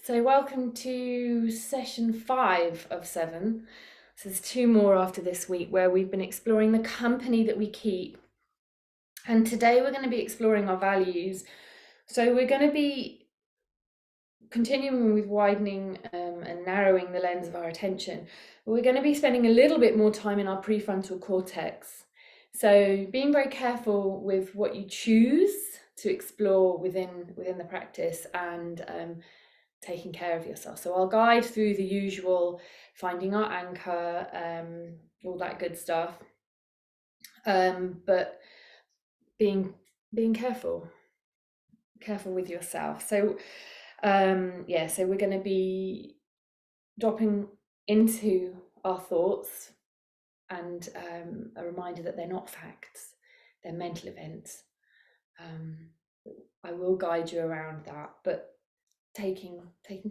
So welcome to session 5 of 7. So there's 2 more after this week where we've been exploring the company that we keep. And today we're going to be exploring our values. So we're going to be continuing with widening and narrowing the lens of our attention. But we're going to be spending a little bit more time in our prefrontal cortex. So being very careful with what you choose to explore within the practice and taking care of yourself. So I'll guide through the usual, finding our anchor, all that good stuff, but being careful with yourself. So so we're going to be dropping into our thoughts, and a reminder that they're not facts, they're mental events. I will guide you around that, but taking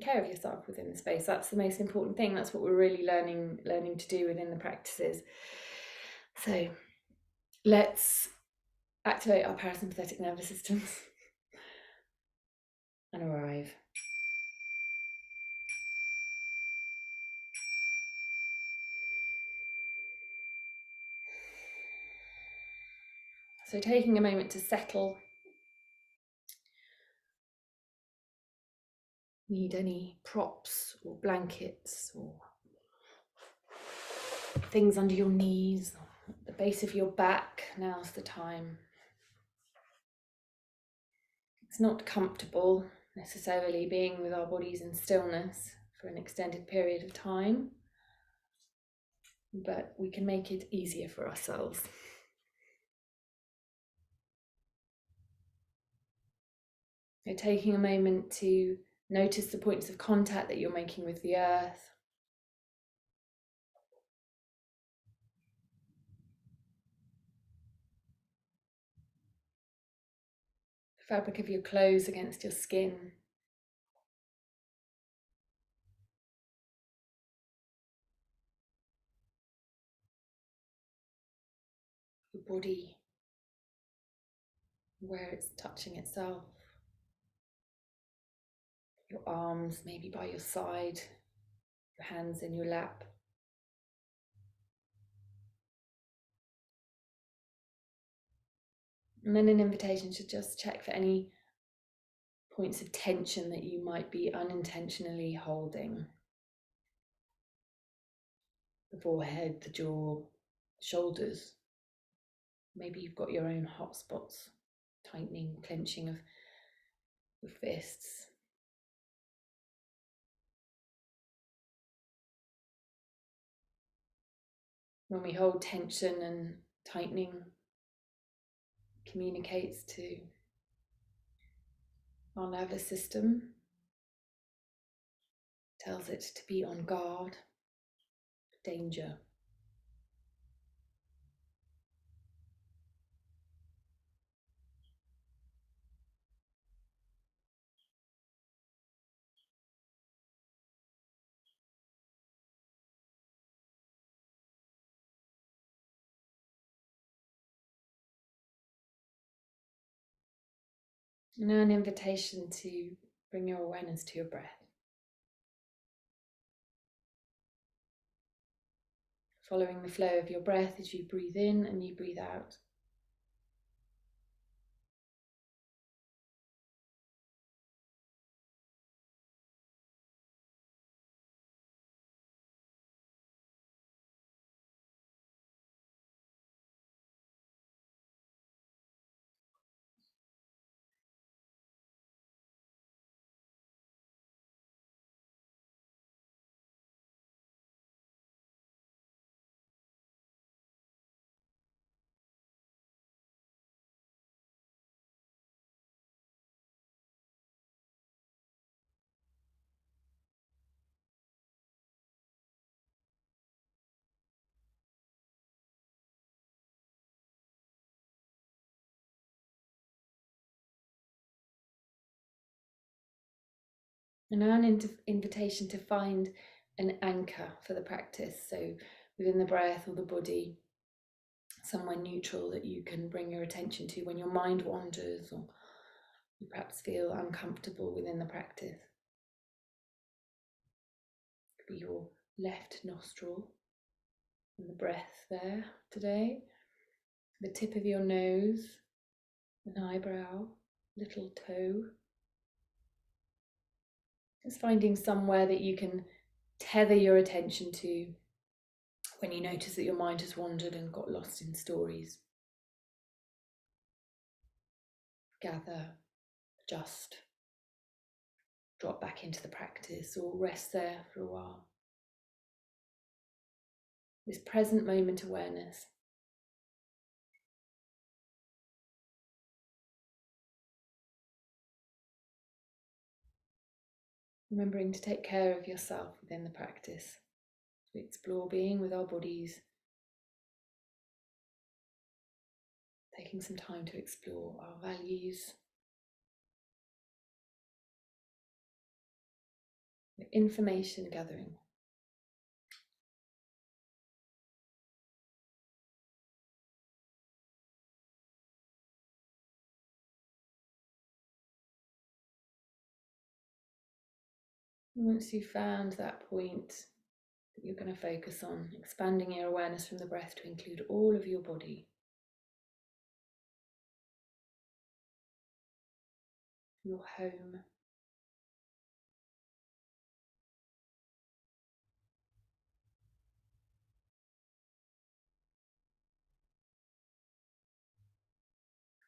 care of yourself within the space, that's the most important thing. That's what we're really learning to do within the practices. So let's activate our parasympathetic nervous systems and arrive. So taking a moment to settle. Need any props or blankets or things under your knees, or the base of your back? Now's the time. It's not comfortable necessarily being with our bodies in stillness for an extended period of time, but we can make it easier for ourselves. So taking a moment to notice the points of contact that you're making with the earth. The fabric of your clothes against your skin. Your body, where it's touching itself. Your arms maybe by your side, your hands in your lap. And then an invitation to just check for any points of tension that you might be unintentionally holding. The forehead, the jaw, shoulders. Maybe you've got your own hot spots, tightening, clenching of your fists. When we hold tension and tightening, communicates to our nervous system, tells it to be on guard, danger. Now an invitation to bring your awareness to your breath. Following the flow of your breath as you breathe in and you breathe out. And now an invitation to find an anchor for the practice. So within the breath or the body, somewhere neutral that you can bring your attention to when your mind wanders or you perhaps feel uncomfortable within the practice. Be your left nostril and the breath there today. The tip of your nose, an eyebrow, little toe. Just finding somewhere that you can tether your attention to when you notice that your mind has wandered and got lost in stories. Gather, adjust, drop back into the practice or rest there for a while. This present moment awareness. Remembering to take care of yourself within the practice. To explore being with our bodies. Taking some time to explore our values. Information gathering. Once you've found that point that you're going to focus on, expanding your awareness from the breath to include all of your body. Your home.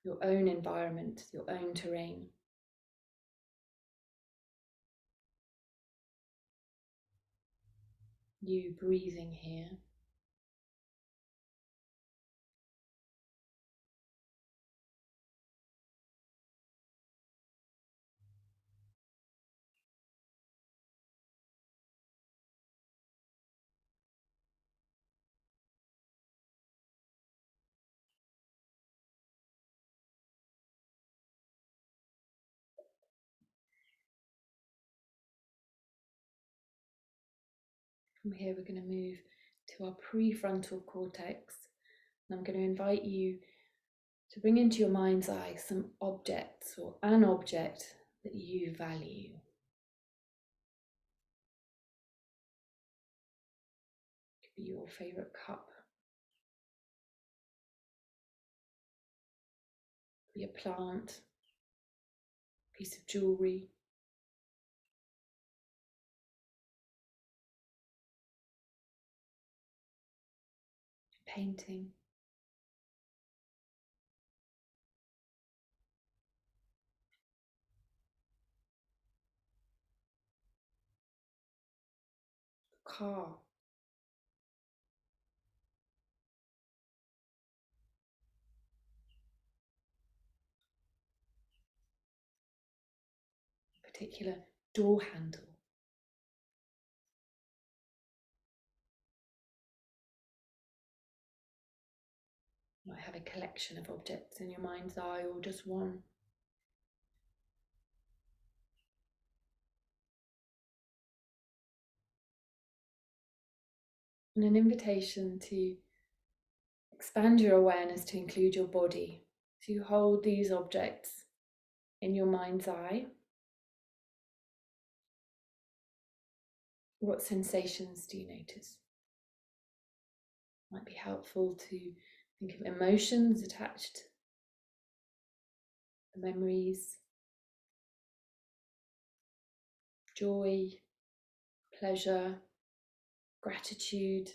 Your own environment, your own terrain. You breathing here. From here we're going to move to our prefrontal cortex. And I'm going to invite you to bring into your mind's eye some objects or an object that you value. It could be your favourite cup. It could be a plant, a piece of jewellery. Painting. Car. Particular door handle. You might have a collection of objects in your mind's eye or just one. And an invitation to expand your awareness to include your body. So you hold these objects in your mind's eye. What sensations do you notice? It might be helpful to think of emotions attached, the memories, joy, pleasure, gratitude.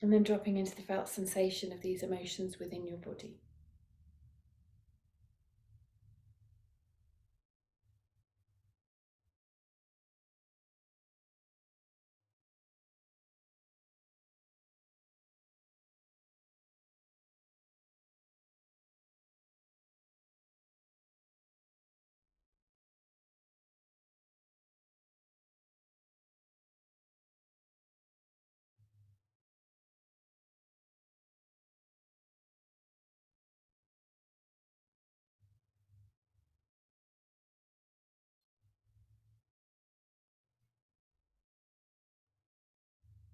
And then dropping into the felt sensation of these emotions within your body.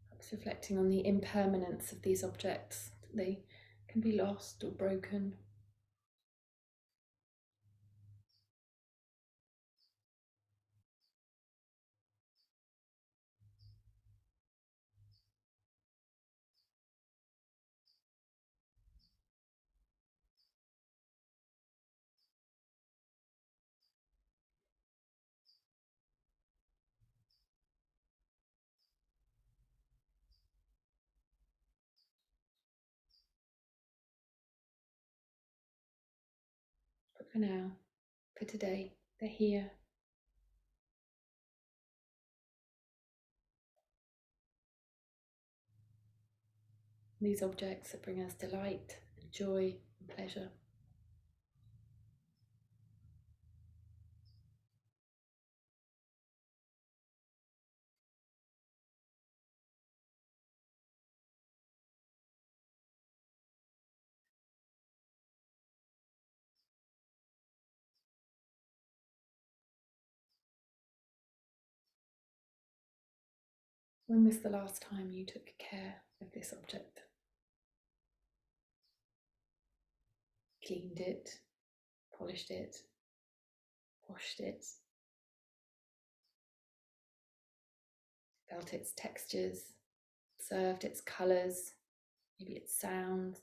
Perhaps reflecting on the impermanence of these objects. They can be lost or broken. for now, for today. They're here. These objects that bring us delight, and joy, and pleasure. When was the last time you took care of this object? Cleaned it, polished it, washed it, felt its textures, observed its colours, maybe its sounds.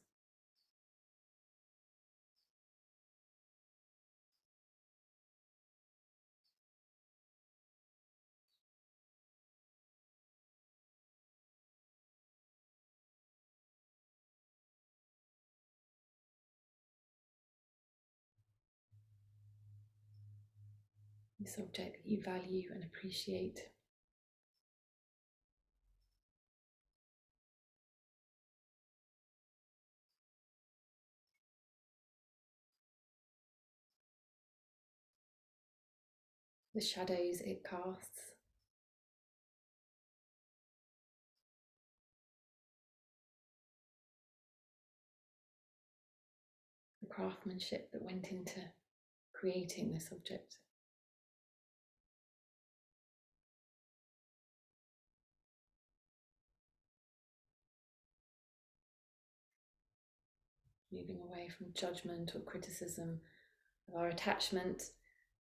This object that you value and appreciate. The shadows it casts. The craftsmanship that went into creating this object. Moving away from judgment or criticism of our attachment,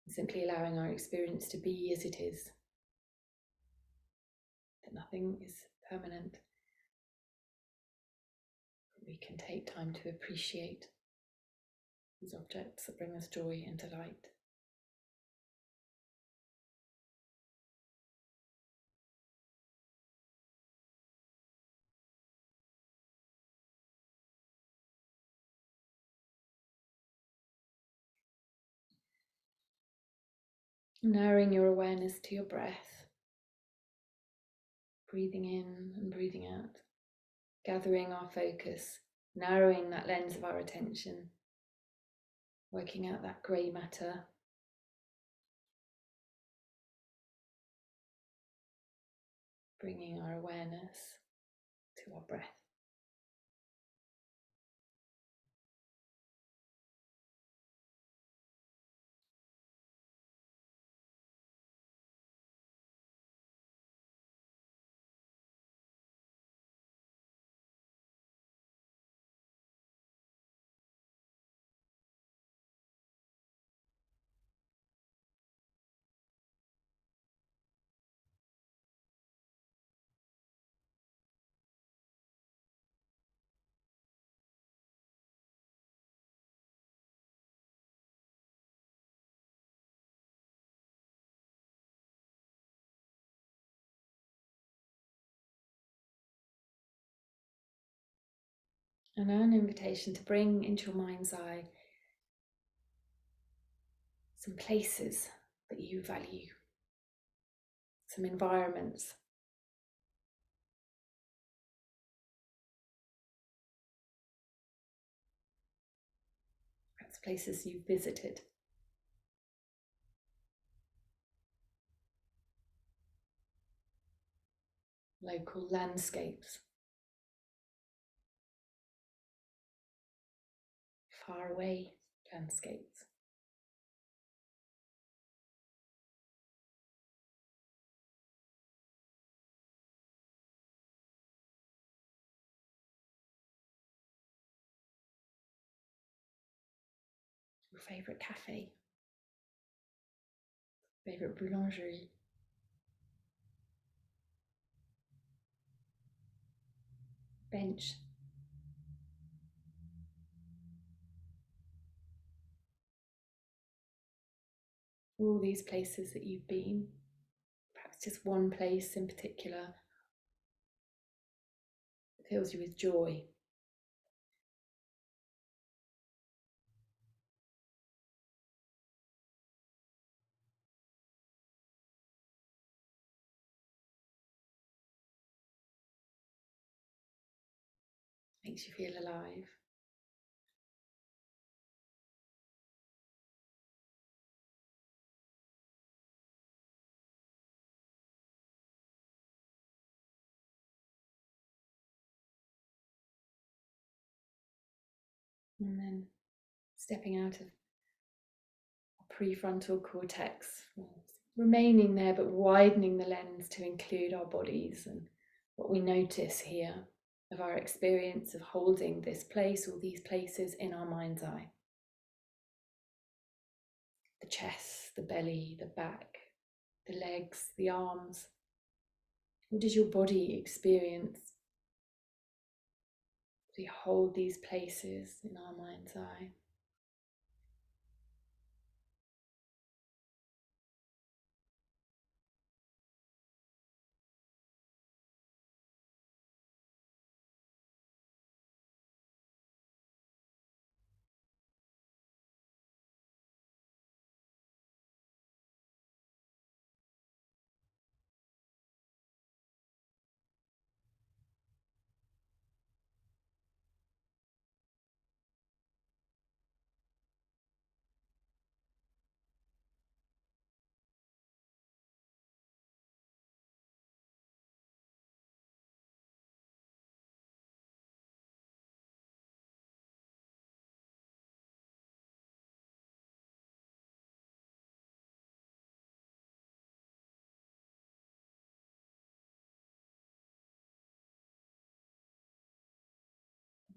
and simply allowing our experience to be as it is. That nothing is permanent. We can take time to appreciate these objects that bring us joy and delight. Narrowing your awareness to your breath, breathing in and breathing out, gathering our focus, narrowing that lens of our attention, working out that grey matter, bringing our awareness to our breath. And now an invitation to bring into your mind's eye some places that you value, some environments, perhaps places you've visited, local landscapes, far away landscapes. Your favourite cafe, favourite boulangerie, bench, all these places that you've been, perhaps just one place in particular that fills you with joy. Makes you feel alive. And then stepping out of prefrontal cortex, remaining there but widening the lens to include our bodies and what we notice here of our experience of holding this place or these places in our mind's eye. The chest, the belly, the back, the legs, the arms. What does your body experience? We hold these places in our mind's eye.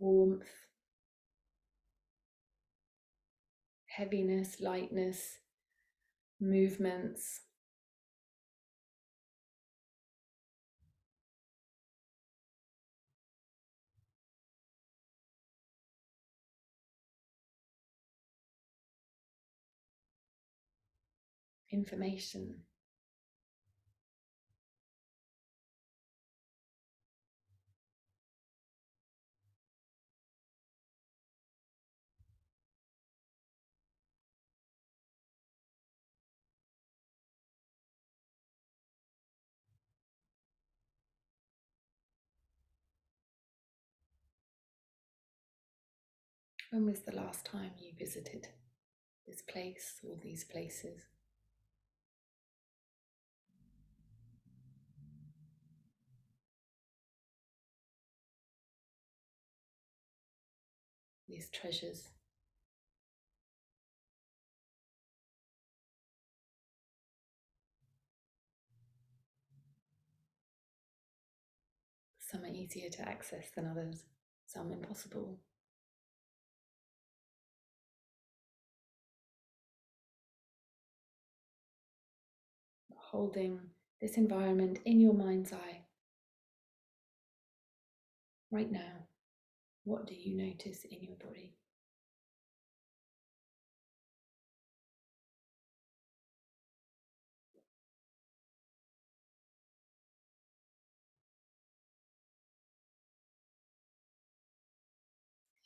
Warmth, heaviness, lightness, movements. Information. When was the last time you visited this place or these places? These treasures. Some are easier to access than others, some impossible. Holding this environment in your mind's eye. Right now, what do you notice in your body?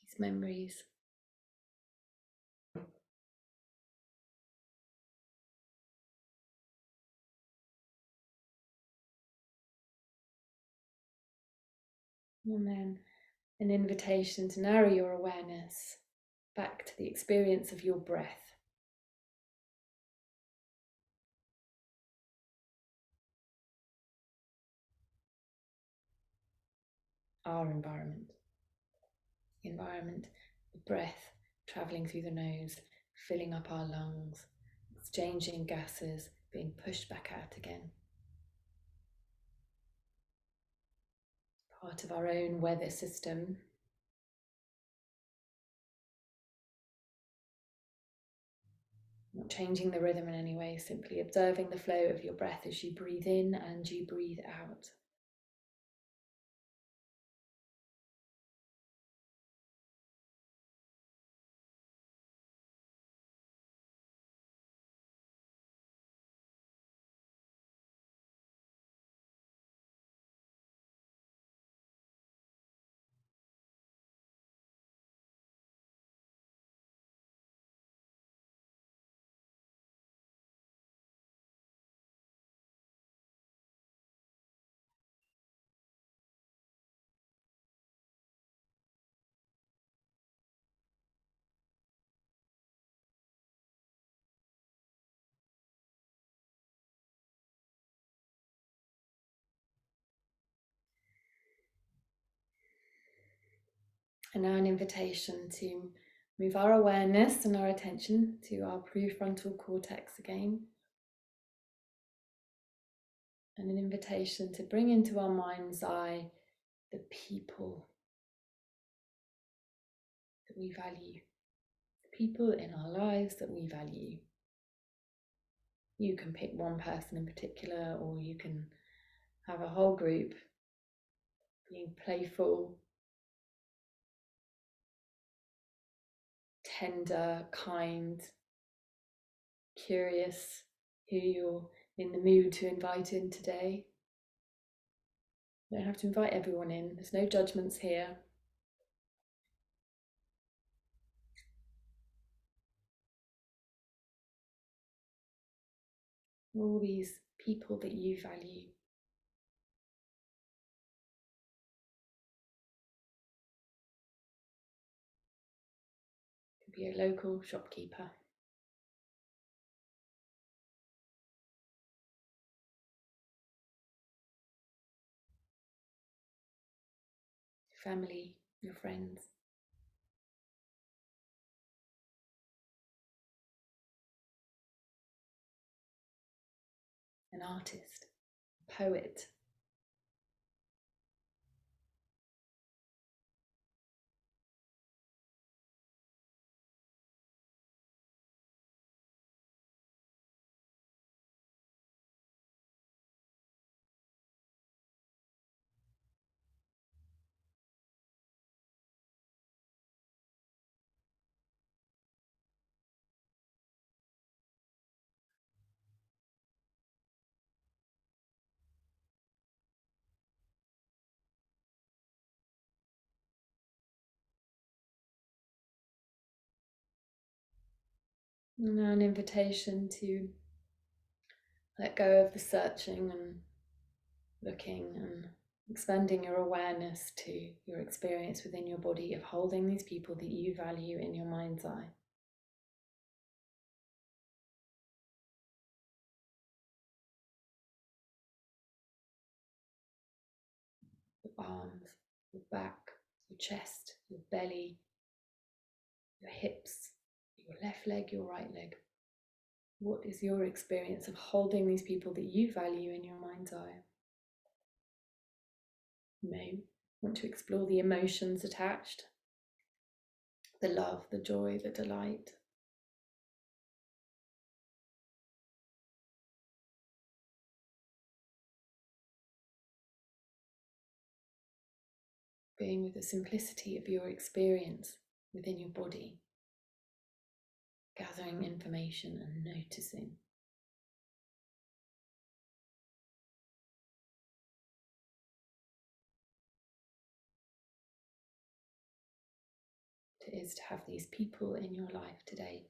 These memories. And then an invitation to narrow your awareness back to the experience of your breath. Our environment. The environment, the breath traveling through the nose, filling up our lungs, exchanging gases, being pushed back out again. Part of our own weather system. Not changing the rhythm in any way, simply observing the flow of your breath as you breathe in and you breathe out. And now an invitation to move our awareness and our attention to our prefrontal cortex again. And an invitation to bring into our mind's eye the people that we value, the people in our lives that we value. You can pick one person in particular, or you can have a whole group being playful, tender, kind, curious, who you're in the mood to invite in today. You don't have to invite everyone in, there's no judgments here. All these people that you value. Could be a local shopkeeper, family, your friends. An artist, a poet. And now an invitation to let go of the searching and looking and expanding your awareness to your experience within your body of holding these people that you value in your mind's eye. Your arms, your back, your chest, your belly, your hips, your left leg, your right leg. What is your experience of holding these people that you value in your mind's eye? You may want to explore the emotions attached, the love, the joy, the delight. Being with the simplicity of your experience within your body, gathering information and noticing. It is to have these people in your life today.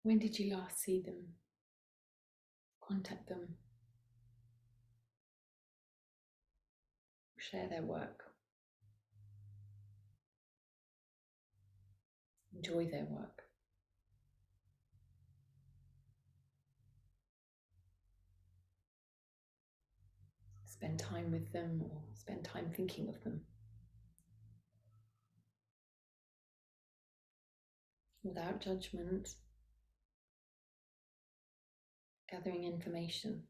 When did you last see them? Contact them. Share their work. Enjoy their work. Spend time with them or spend time thinking of them. Without judgment, gathering information.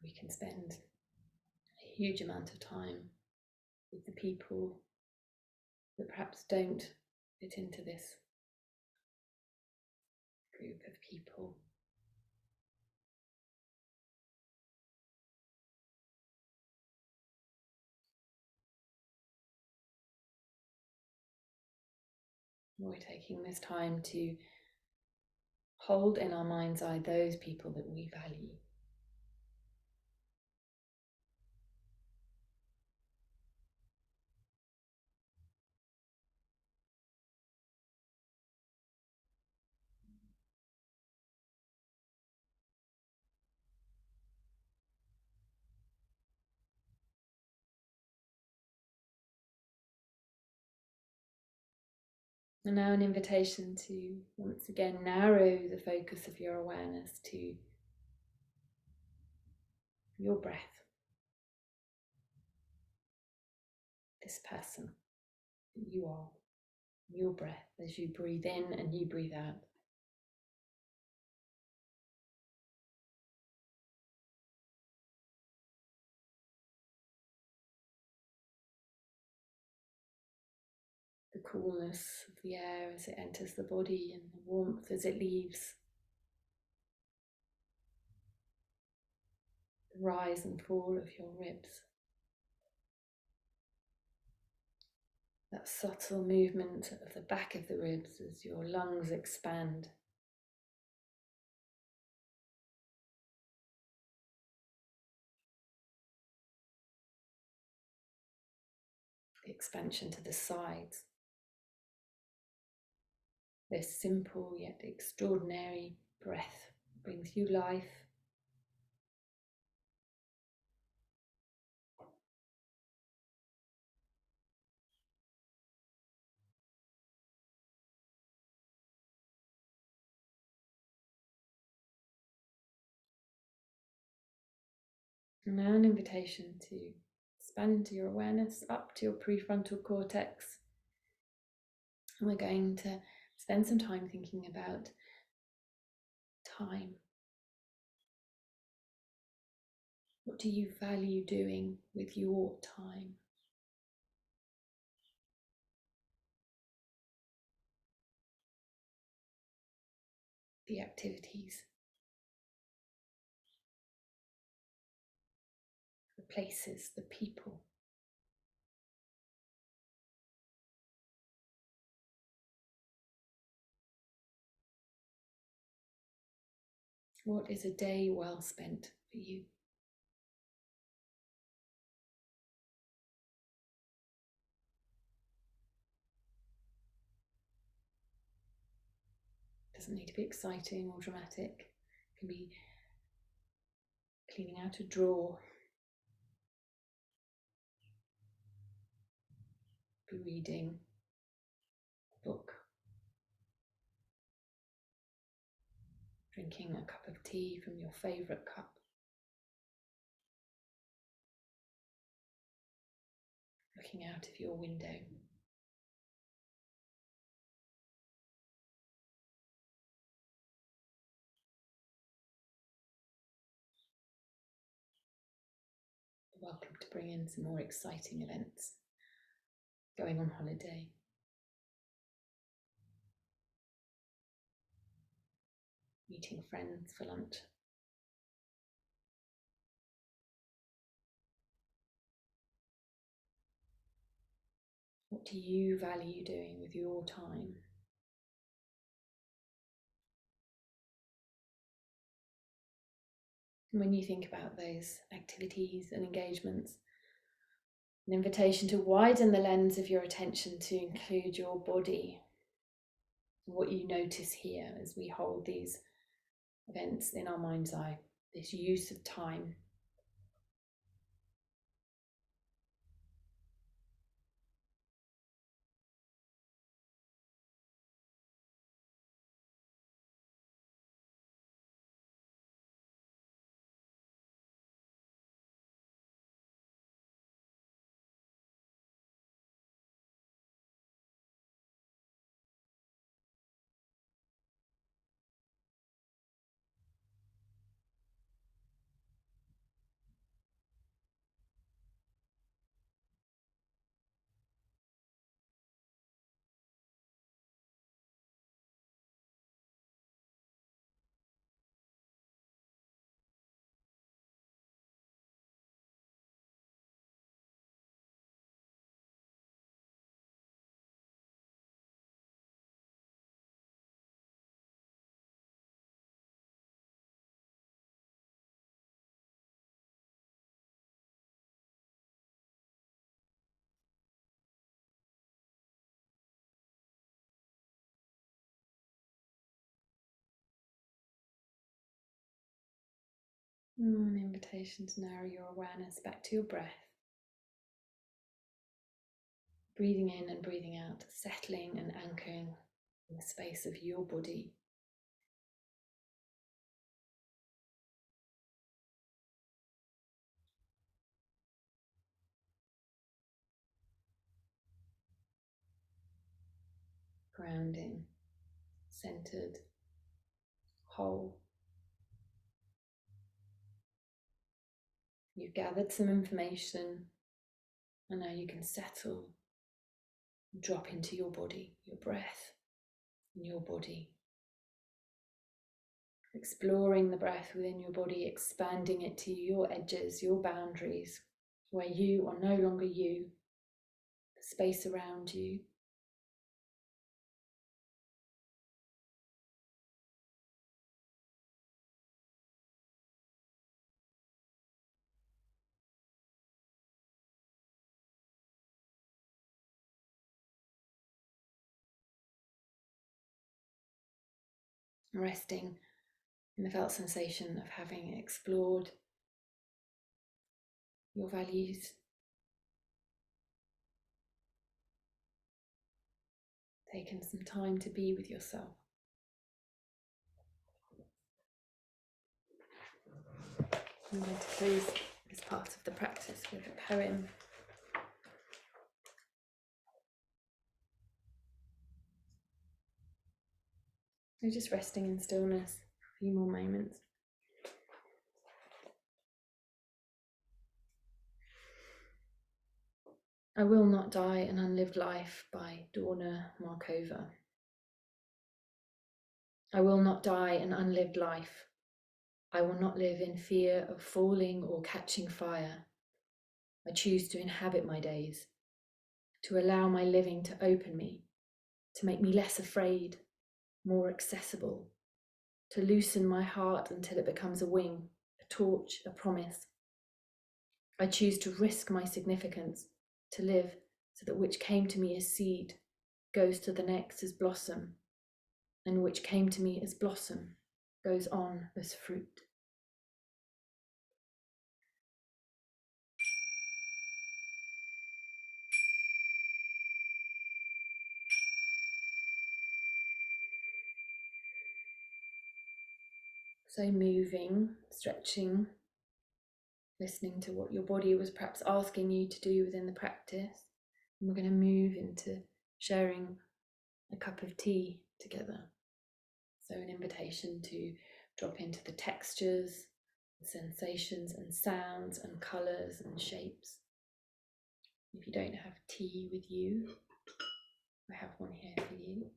We can spend a huge amount of time with the people that perhaps don't fit into this group of people. We're taking this time to hold in our mind's eye those people that we value. And now an invitation to once again narrow the focus of your awareness to your breath, this person that you are, your breath as you breathe in and you breathe out. The coolness of the air as it enters the body and the warmth as it leaves. The rise and fall of your ribs. That subtle movement of the back of the ribs as your lungs expand. The expansion to the sides. This simple yet extraordinary breath brings you life. And now an invitation to expand your awareness up to your prefrontal cortex. And we're going to spend some time thinking about time. What do you value doing with your time? The activities, the places, the people. What is a day well spent for you? It doesn't need to be exciting or dramatic. It can be cleaning out a drawer, be reading a book, drinking a cup of tea from your favourite cup, looking out of your window. You're welcome to bring in some more exciting events, going on holiday, meeting friends for lunch. What do you value doing with your time? And when you think about those activities and engagements, an invitation to widen the lens of your attention to include your body, what you notice here as we hold these events in our mind's eye, this use of time. An invitation to narrow your awareness back to your breath. Breathing in and breathing out, settling and anchoring in the space of your body. Grounding, centered, whole. You've gathered some information, and now you can settle, drop into your body, your breath in your body. Exploring the breath within your body, expanding it to your edges, your boundaries, where you are no longer you, the space around you. Resting in the felt sensation of having explored your values, taken some time to be with yourself. I'm going to close this part of the practice with a poem. So just resting in stillness, a few more moments. I Will Not Die, An Unlived Life by Donna Markova. I will not die an unlived life. I will not live in fear of falling or catching fire. I choose to inhabit my days, to allow my living to open me, to make me less afraid, more accessible, to loosen my heart until it becomes a wing, a torch, a promise. I choose to risk my significance, to live so that which came to me as seed goes to the next as blossom, and which came to me as blossom goes on as fruit. So moving, stretching, listening to what your body was perhaps asking you to do within the practice. And we're going to move into sharing a cup of tea together. So an invitation to drop into the textures, sensations and sounds and colours and shapes. If you don't have tea with you, I have one here for you.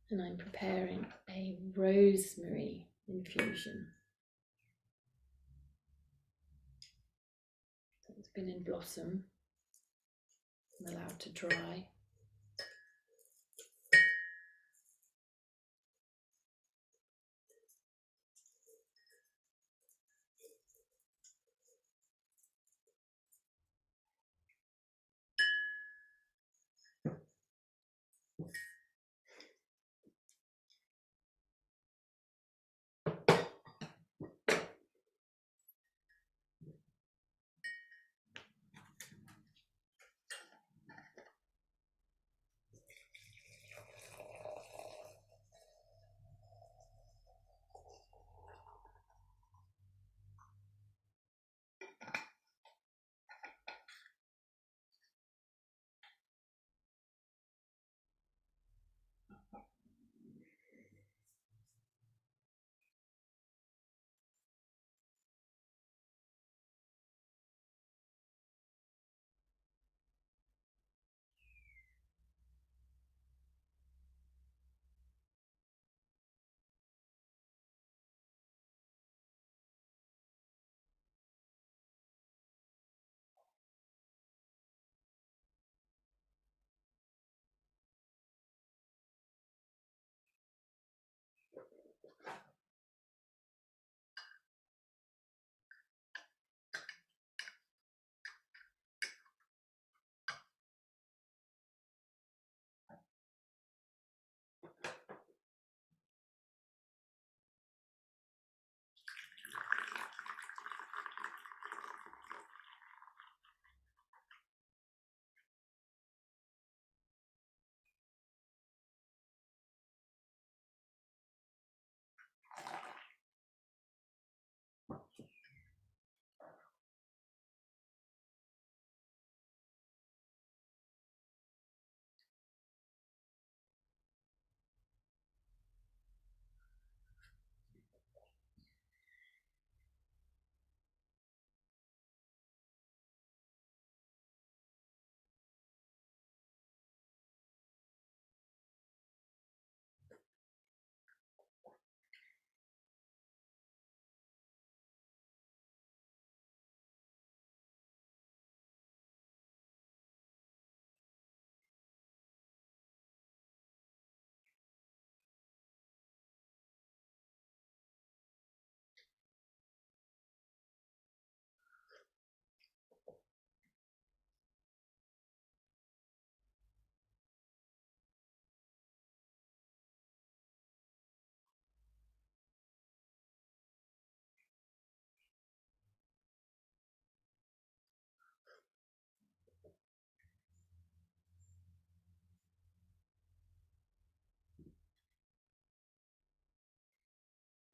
And I'm preparing a rosemary infusion. So it's been in blossom and allowed to dry.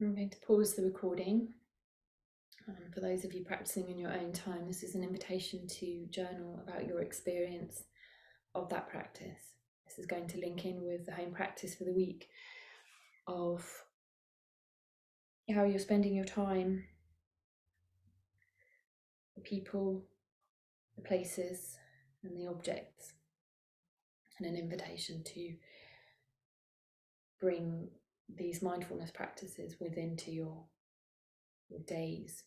I'm going to pause the recording. For those of you practicing in your own time, this is an invitation to journal about your experience of that practice. This is going to link in with the home practice for the week of how you're spending your time, the people, the places, and the objects, and an invitation to bring these mindfulness practices within to your days,